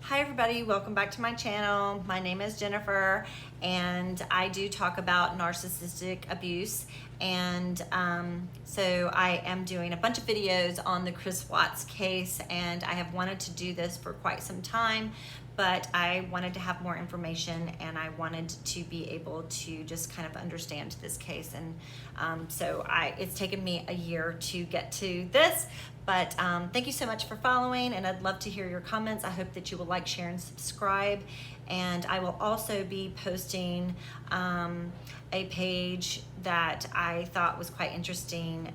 Hi everybody, welcome back to my channel. My name is Jennifer and I do talk about narcissistic abuse, and so I am doing a bunch of videos on the Chris Watts case, and I have wanted to do this for quite some time, but I wanted to have more information and I wanted to be able to just kind of understand this case, and so it's taken me a year to get to this. But thank you so much for following, and I'd love to hear your comments. I hope that you will like, share, and subscribe. And I will also be posting a page that I thought was quite interesting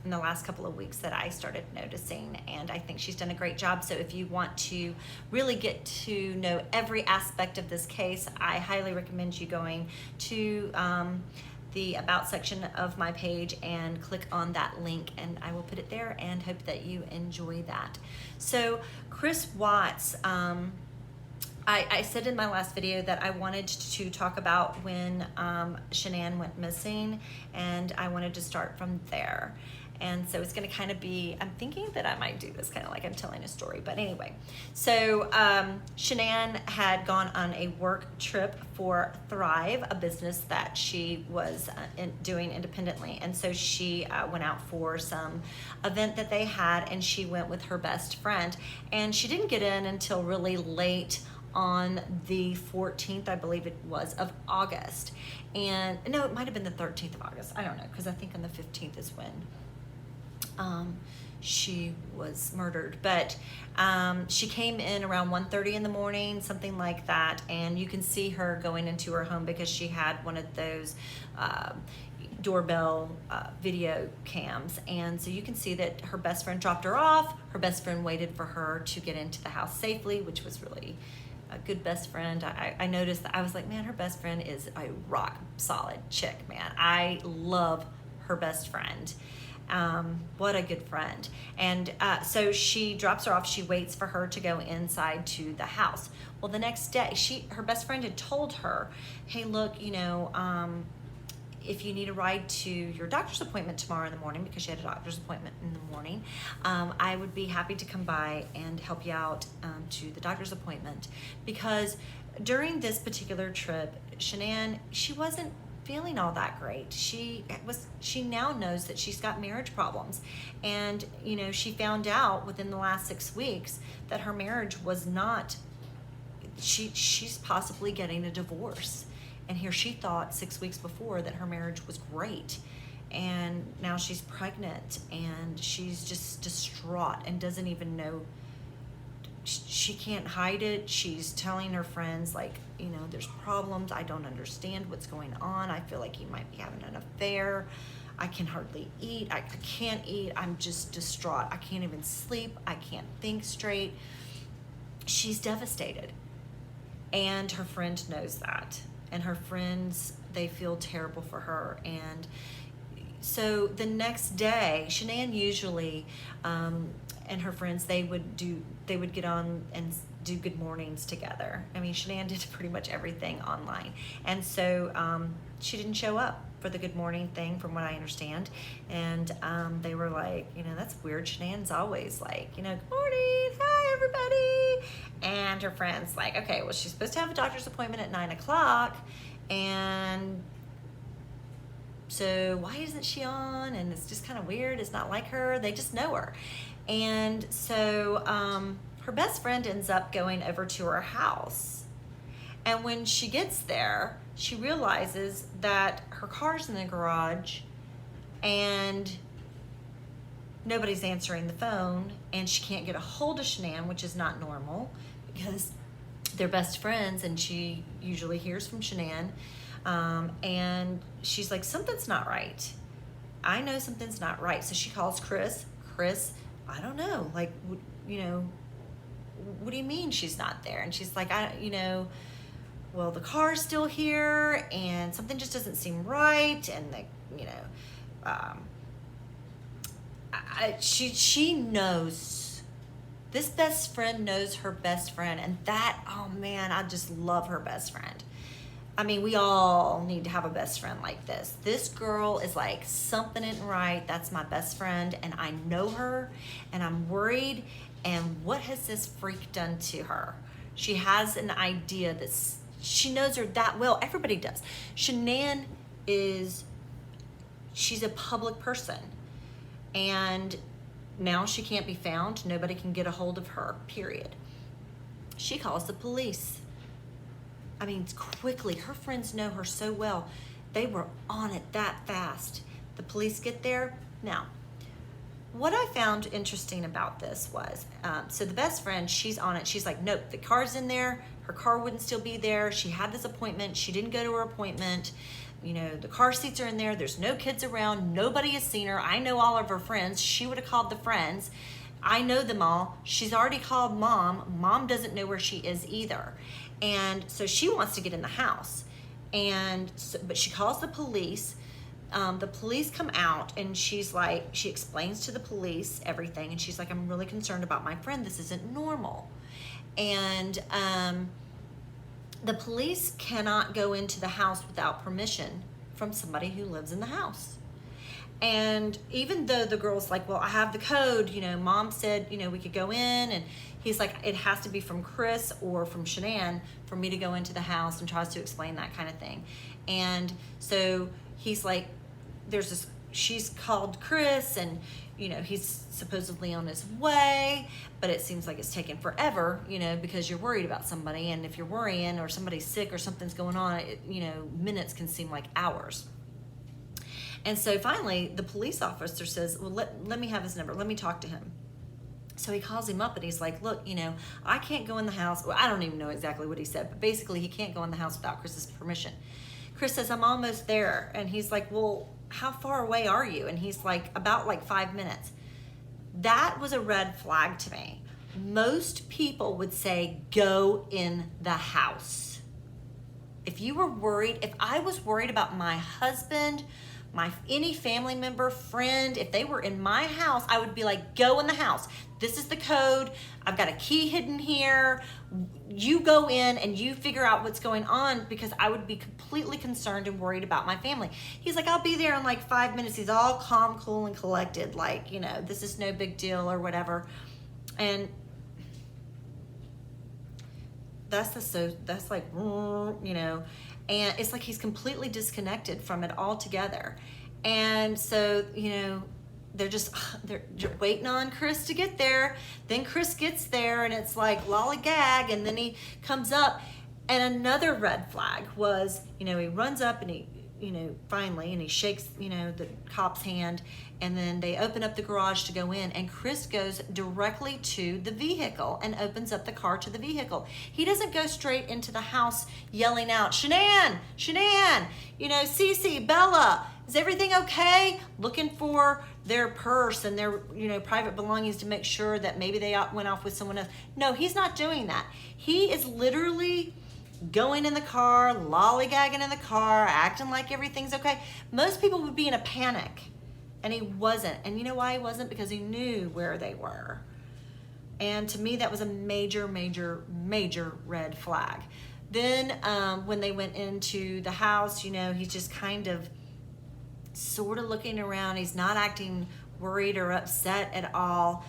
in the last couple of weeks that I started noticing, and I think she's done a great job. So if you want to really get to know every aspect of this case, I highly recommend you going to the About section of my page and click on that link, and I will put it there and hope that you enjoy that. So Chris Watts, I said in my last video that I wanted to talk about when Shanann went missing, and I wanted to start from there. And so it's going to kind of be, I'm thinking that I might do this kind of like I'm telling a story, but anyway. So Shanann had gone on a work trip for Thrive, a business that she was doing independently. And so she went out for some event that they had, and she went with her best friend. And she didn't get in until really late on the 14th, I believe it was, of August. And no, it might have been the 13th of August. I don't know, because I think on the 15th is when she was murdered. But she came in around 1:30 in the morning, something like that, and you can see her going into her home because she had one of those doorbell video cams, and so you can see that her best friend dropped her off. Her best friend waited for her to get into the house safely, which was really a good best friend. I noticed that. I was like, man, her best friend is a rock solid chick, man. I love her best friend. What a good friend. And so she drops her off. She waits for her to go inside to the house. Well, the next day, her best friend had told her, hey, look, you know, if you need a ride to your doctor's appointment tomorrow in the morning, because she had a doctor's appointment in the morning, I would be happy to come by and help you out to the doctor's appointment. Because during this particular trip, Shanann, she wasn't feeling all that great. She now knows that she's got marriage problems, and you know, she found out within the last 6 weeks that her marriage was not, she's possibly getting a divorce. And here she thought 6 weeks before that her marriage was great, and now she's pregnant and she's just distraught and doesn't even know. She can't hide it. She's telling her friends, like, you know, there's problems. I don't understand what's going on. I feel like he might be having an affair. I can hardly eat. I can't eat. I'm just distraught. I can't even sleep. I can't think straight. She's devastated. And her friend knows that. And her friends, they feel terrible for her. And so the next day, Shanann usually, and her friends, they would get on and do good mornings together. I mean, Shanann did pretty much everything online. And so she didn't show up for the good morning thing, from what I understand. And they were like, you know, that's weird. Shanann's always like, you know, good morning, hi everybody. And her friend's like, okay, well, she's supposed to have a doctor's appointment at 9 o'clock. And so why isn't she on? And it's just kind of weird. It's not like her. They just know her. And so her best friend ends up going over to her house. And when she gets there, she realizes that her car's in the garage and nobody's answering the phone, and she can't get a hold of Shanann, which is not normal because they're best friends and she usually hears from Shanann. And she's like, something's not right. I know something's not right. So she calls Chris. Chris, I don't know, like, you know, what do you mean she's not there? And she's like, you know, well, the car's still here and something just doesn't seem right. And you know, she knows, this best friend knows her best friend, and that, oh man, I just love her best friend. I mean, we all need to have a best friend like this. This girl is like, something isn't right. That's my best friend, and I know her, and I'm worried, And what has this freak done to her? She has an idea that she knows her that well. Everybody does. Shanann she's a public person. And now she can't be found. Nobody can get a hold of her, period. She calls the police. I mean, quickly. Her friends know her so well. They were on it that fast. The police get there. Now, what I found interesting about this was, so the best friend, she's on it. She's like, nope, the car's in there. Her car wouldn't still be there. She had this appointment. She didn't go to her appointment. You know, the car seats are in there. There's no kids around. Nobody has seen her. I know all of her friends. She would have called the friends. I know them all. She's already called mom. Mom doesn't know where she is either. And so she wants to get in the house. And so, but she calls the police. The police come out, and she's like, she explains to the police everything. And she's like, I'm really concerned about my friend. This isn't normal. And the police cannot go into the house without permission from somebody who lives in the house. And even though the girl's like, well, I have the code, you know, mom said, you know, we could go in, and he's like, it has to be from Chris or from Shanann for me to go into the house, and tries to explain that kind of thing. And so he's like, she's called Chris, and, you know, he's supposedly on his way, but it seems like it's taken forever, you know, because you're worried about somebody. And if you're worrying or somebody's sick or something's going on, you know, minutes can seem like hours. And so finally, the police officer says, well, let me have his number. Let me talk to him. So he calls him up, and he's like, look, you know, I can't go in the house. Well, I don't even know exactly what he said, but basically he can't go in the house without Chris's permission. Chris says, I'm almost there. And he's like, well, how far away are you? And he's like, about like 5 minutes. That was a red flag to me. Most people would say, go in the house. If you were worried, if I was worried about my husband, any family member, friend, if they were in my house, I would be like, go in the house. This is the code. I've got a key hidden here. You go in and you figure out what's going on, because I would be completely concerned and worried about my family. He's like, I'll be there in like 5 minutes. He's all calm, cool, and collected. Like, you know, this is no big deal or whatever. And that's like, you know, and it's like he's completely disconnected from it altogether. And so, you know, they're waiting on Chris to get there. Then Chris gets there, and it's like lollygag, and then he comes up. And another red flag was, you know, he runs up, and he, you know, finally, and he shakes, you know, the cop's hand, and then they open up the garage to go in, and Chris goes directly to the vehicle and opens up the car to the vehicle. He doesn't go straight into the house yelling out, Shanann, Shanann, you know, Cece, Bella, is everything okay? Looking for their purse and their, you know, private belongings to make sure that maybe they went off with someone else. No, he's not doing that. He is literally going in the car, lollygagging in the car, acting like everything's okay. Most people would be in a panic, and he wasn't. And you know why he wasn't? Because he knew where they were. And to me, that was a major, major, major red flag. Then when they went into the house, you know, he's just kind of sort of looking around. He's not acting worried or upset at all.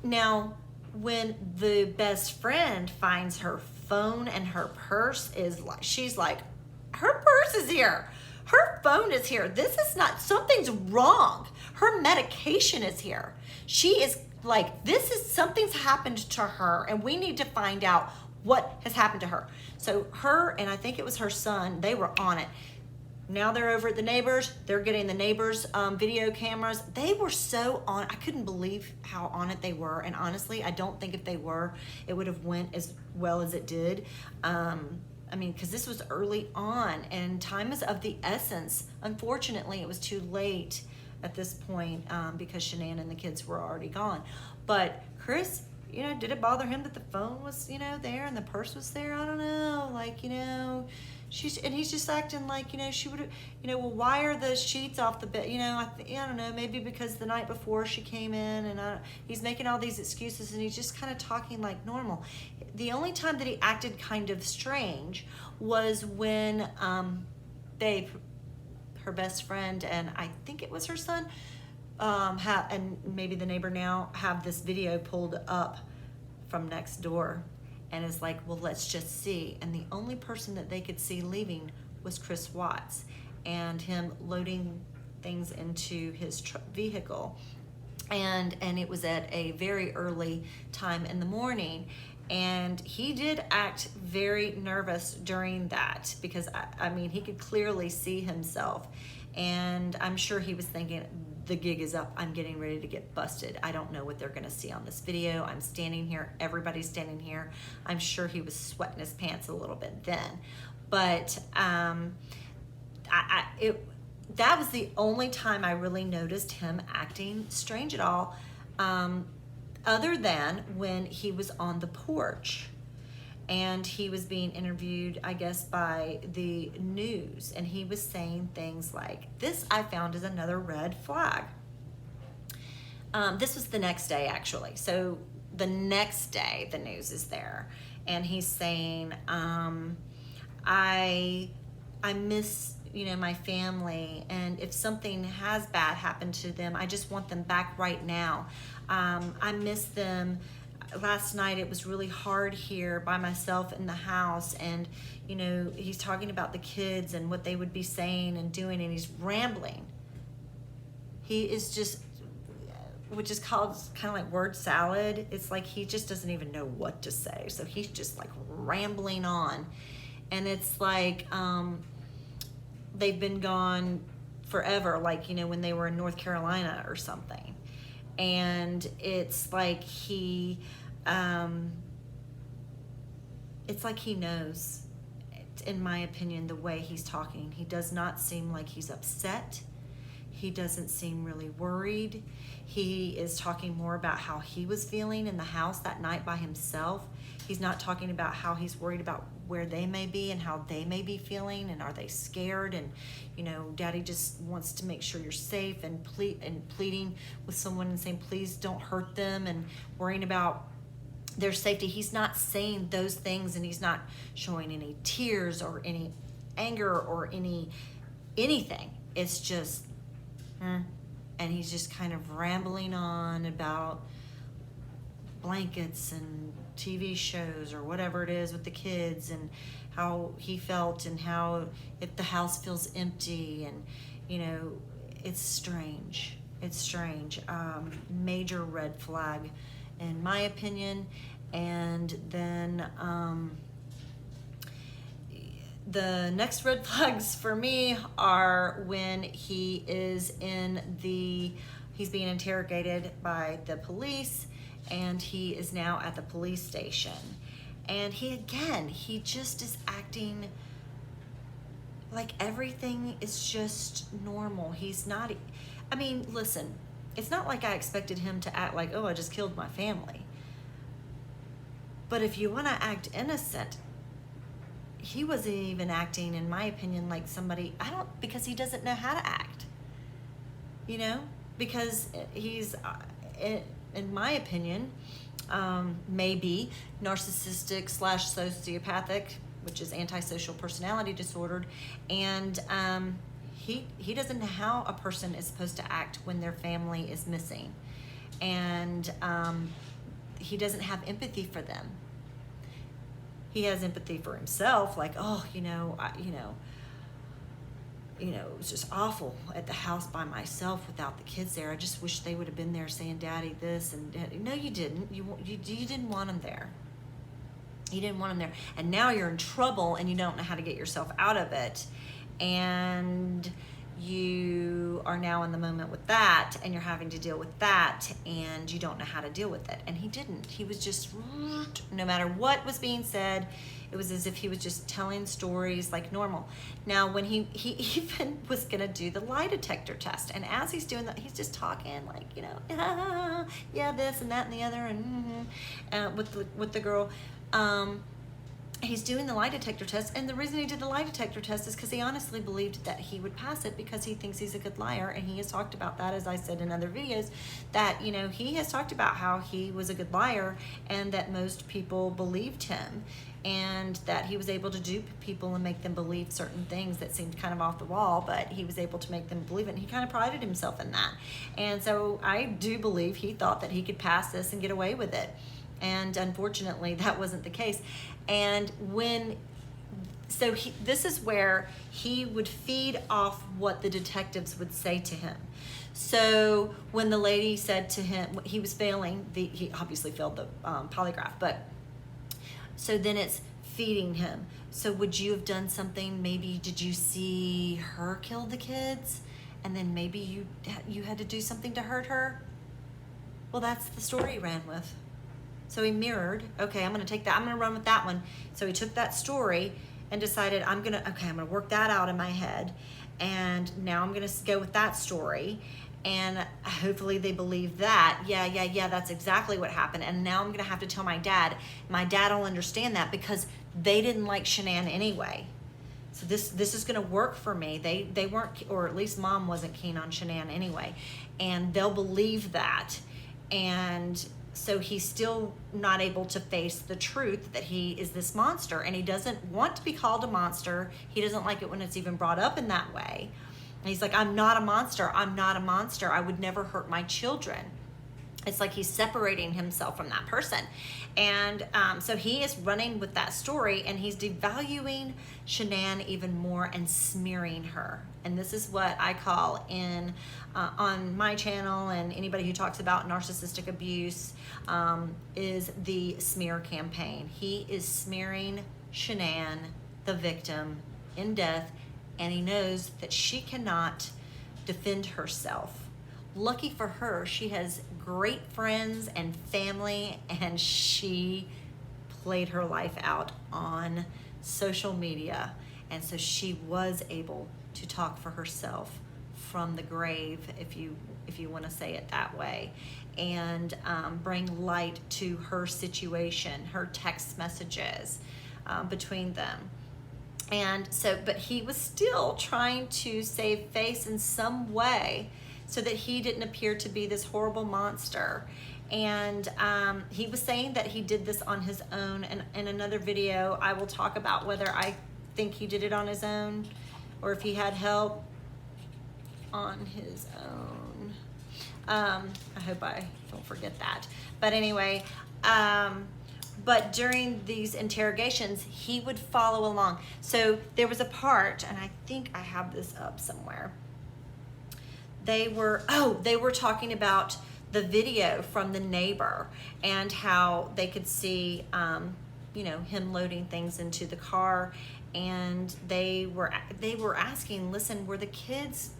Now, when the best friend finds her phone and her purse, she's like, her purse is here. Her phone is here. This is not, something's wrong. Her medication is here. She is like, something's happened to her, and we need to find out what has happened to her. So her, and I think it was her son, they were on it. Now they're over at the neighbors. They're getting the neighbors' video cameras. They were so on. I couldn't believe how on it they were. And honestly, I don't think if they were, it would have went as well as it did. I mean, because this was early on, and time is of the essence. Unfortunately, it was too late at this point because Shanann and the kids were already gone. But Chris, you know, did it bother him that the phone was, you know, there and the purse was there? I don't know. Like, you know, and he's just acting like, you know, she would have, you know, well, why are the sheets off the bed? You know, I don't know, maybe because the night before she came in, and he's making all these excuses, and he's just kind of talking like normal. The only time that he acted kind of strange was when her best friend, and I think it was her son, and maybe the neighbor now have this video pulled up from next door and is like, well, let's just see. And the only person that they could see leaving was Chris Watts, and him loading things into his vehicle. And it was at a very early time in the morning. And he did act very nervous during that, because I mean, he could clearly see himself. And I'm sure he was thinking, the gig is up. I'm getting ready to get busted. I don't know what they're gonna see on this video. I'm standing here, everybody's standing here. I'm sure he was sweating his pants a little bit then. But that was the only time I really noticed him acting strange at all, other than when he was on the porch and he was being interviewed, I guess, by the news, and he was saying things like, this I found is another red flag. This was the next day, actually. So the next day, the news is there, and he's saying, I miss, my family, and if something has bad happened to them, I just want them back right now. I miss them. Last night it was really hard here by myself in the house, and he's talking about the kids and what they would be saying and doing, and he's rambling. He is just, which is called kind of like word salad. It's like he just doesn't even know what to say, so he's just like rambling on. And it's like they've been gone forever, like when they were in North Carolina or something. And it's like it's like he knows, in my opinion, the way he's talking. He does not seem like he's upset. He doesn't seem really worried. He is talking more about how he was feeling in the house that night by himself. He's not talking about how he's worried about where they may be and how they may be feeling, and are they scared, and daddy just wants to make sure you're safe, and pleading with someone and saying please don't hurt them, and worrying about their safety. He's not saying those things, and he's not showing any tears or any anger or anything. It's just and he's just kind of rambling on about blankets and TV shows or whatever it is with the kids, and how he felt, and how if the house feels empty, and it's strange. Major red flag in my opinion. And then the next red flags for me are when he is he's being interrogated by the police, and he is now at the police station. And he just is acting like everything is just normal. He's not, listen, it's not like I expected him to act like, oh, I just killed my family. But if you want to act innocent, he wasn't even acting, in my opinion, like somebody, because he doesn't know how to act, because he's, in my opinion, maybe narcissistic / sociopathic, which is antisocial personality disordered. And he doesn't know how a person is supposed to act when their family is missing. And he doesn't have empathy for them. He has empathy for himself, like, oh, it was just awful at the house by myself without the kids there. I just wish they would have been there saying, Daddy, this and Daddy. No, you didn't. You didn't want them there. You didn't want them there. And now you're in trouble, and you don't know how to get yourself out of it. And you are now in the moment with that, and you're having to deal with that, and you don't know how to deal with it. And he didn't. He was just, no matter what was being said, it was as if he was just telling stories like normal. Now, when he even was gonna do the lie detector test, and as he's doing that, he's just talking like, yeah, this and that and the other, and with the girl, he's doing the lie detector test, and the reason he did the lie detector test is because he honestly believed that he would pass it because he thinks he's a good liar. And he has talked about that, as I said in other videos, that, you know, he has talked about how he was a good liar and that most people believed him, and that he was able to dupe people and make them believe certain things that seemed kind of off the wall, but he was able to make them believe it, and he kind of prided himself in that. And so I do believe he thought that he could pass this and get away with it. And unfortunately, that wasn't the case. And this is where he would feed off what the detectives would say to him. So when the lady said to him, he was failing, he obviously failed the polygraph, but so then it's feeding him. So would you have done something? Maybe did you see her kill the kids? And then maybe you had to do something to hurt her? Well, that's the story he ran with. So he mirrored, okay, I'm going to take that, I'm going to run with that one. So he took that story and decided, I'm going to work that out in my head. And now I'm going to go with that story. And hopefully they believe that. Yeah, that's exactly what happened. And now I'm going to have to tell my dad. My dad will understand that because they didn't like Shanann anyway. So this is going to work for me. They weren't, or at least mom wasn't keen on Shanann anyway. And they'll believe that. And so he's still not able to face the truth that he is this monster, and he doesn't want to be called a monster. He doesn't like it when it's even brought up in that way. And he's like, I'm not a monster. I'm not a monster. I would never hurt my children. It's like he's separating himself from that person. And so he is running with that story, and he's devaluing Shanann even more and smearing her. And this is what I call on my channel, and anybody who talks about narcissistic abuse, is the smear campaign. He is smearing Shanann, the victim, in death, and he knows that she cannot defend herself. Lucky for her, she has great friends and family, and she played her life out on social media. And so she was able to talk for herself from the grave, if you want to say it that way, and bring light to her situation, her text messages between them. And so, but he was still trying to save face in some way so that he didn't appear to be this horrible monster. And he was saying that he did this on his own. And in another video, I will talk about whether I think he did it on his own or if he had help on his own. I hope I don't forget that. But anyway, but during these interrogations, he would follow along. So there was a part, and I think I have this up somewhere. They were talking about the video from the neighbor and how they could see, him loading things into the car. And they were asking, listen, were the kids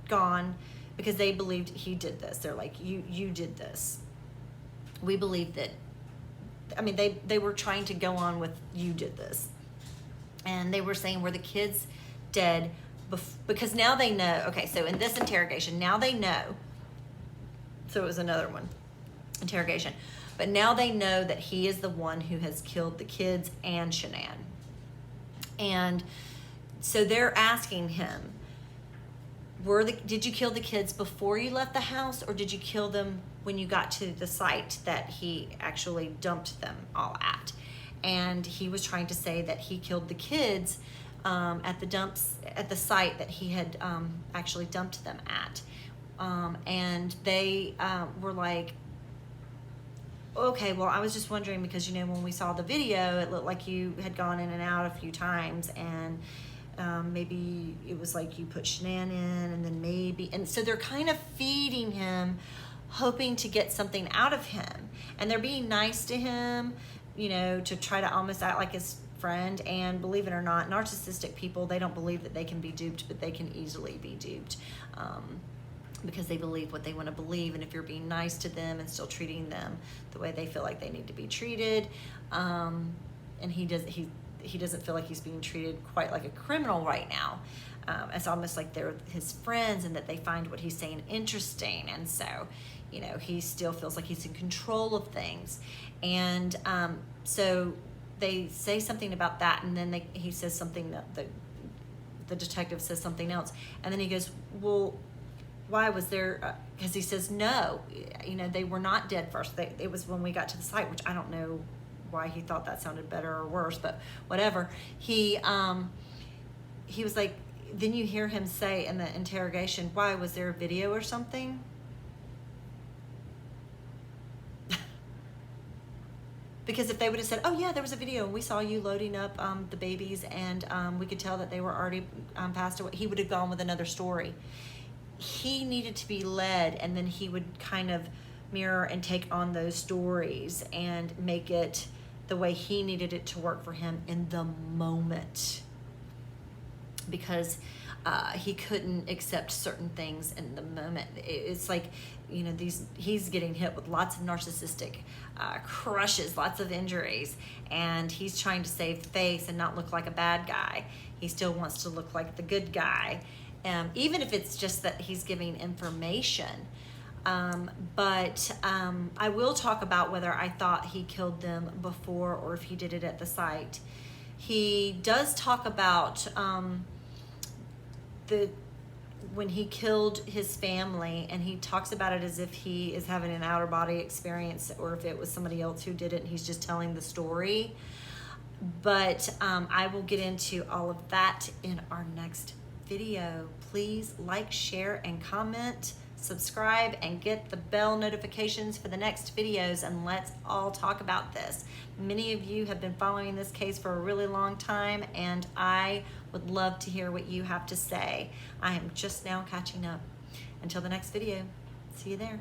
gone? Because they believed he did this. They're like, you did this. We believe that. I mean, they were trying to go on with, you did this. And they were saying, were the kids dead? Because now they know. Okay, so in this interrogation, now they know. So it was another one, interrogation. But now they know that he is the one who has killed the kids and Shanann. And so they're asking him, did you kill the kids before you left the house, or did you kill them when you got to the site that he actually dumped them all at? And he was trying to say that he killed the kids at the site that he had actually dumped them at. And they were like, okay, well, I was just wondering because, when we saw the video, it looked like you had gone in and out a few times, and maybe it was like you put Shanann in, and then maybe, and so they're kind of feeding him, hoping to get something out of him. And they're being nice to him, to try to almost act like his friend. And believe it or not, narcissistic people, they don't believe that they can be duped, but they can easily be duped. Because they believe what they want to believe, and if you're being nice to them and still treating them the way they feel like they need to be treated, and he doesn't feel like he's being treated quite like a criminal right now. It's almost like they're his friends and that they find what he's saying interesting, and so you know, he still feels like he's in control of things. And so they say something about that, and then he says something that the detective says something else, and then he goes, well, why was there, because he says, no, you know, they were not dead first. It was when we got to the site, which I don't know why he thought that sounded better or worse, but whatever. He was like, then you hear him say in the interrogation, why, was there a video or something? Because if they would have said, oh yeah, there was a video and we saw you loading up the babies, and we could tell that they were already passed away, he would have gone with another story. He needed to be led, and then he would kind of mirror and take on those stories and make it the way he needed it to work for him in the moment, because he couldn't accept certain things in the moment. It's like, you know, he's getting hit with lots of narcissistic crushes, lots of injuries, and he's trying to save face and not look like a bad guy. He still wants to look like the good guy, even if it's just that he's giving information. But I will talk about whether I thought he killed them before or if he did it at the site. He does talk about when he killed his family, and he talks about it as if he is having an outer body experience, or if it was somebody else who did it and he's just telling the story. But I will get into all of that in our next video. Please like, share, and comment, subscribe, and get the bell notifications for the next videos, and let's all talk about this. Many of you have been following this case for a really long time, and I would love to hear what you have to say. I am just now catching up. Until the next video, see you there.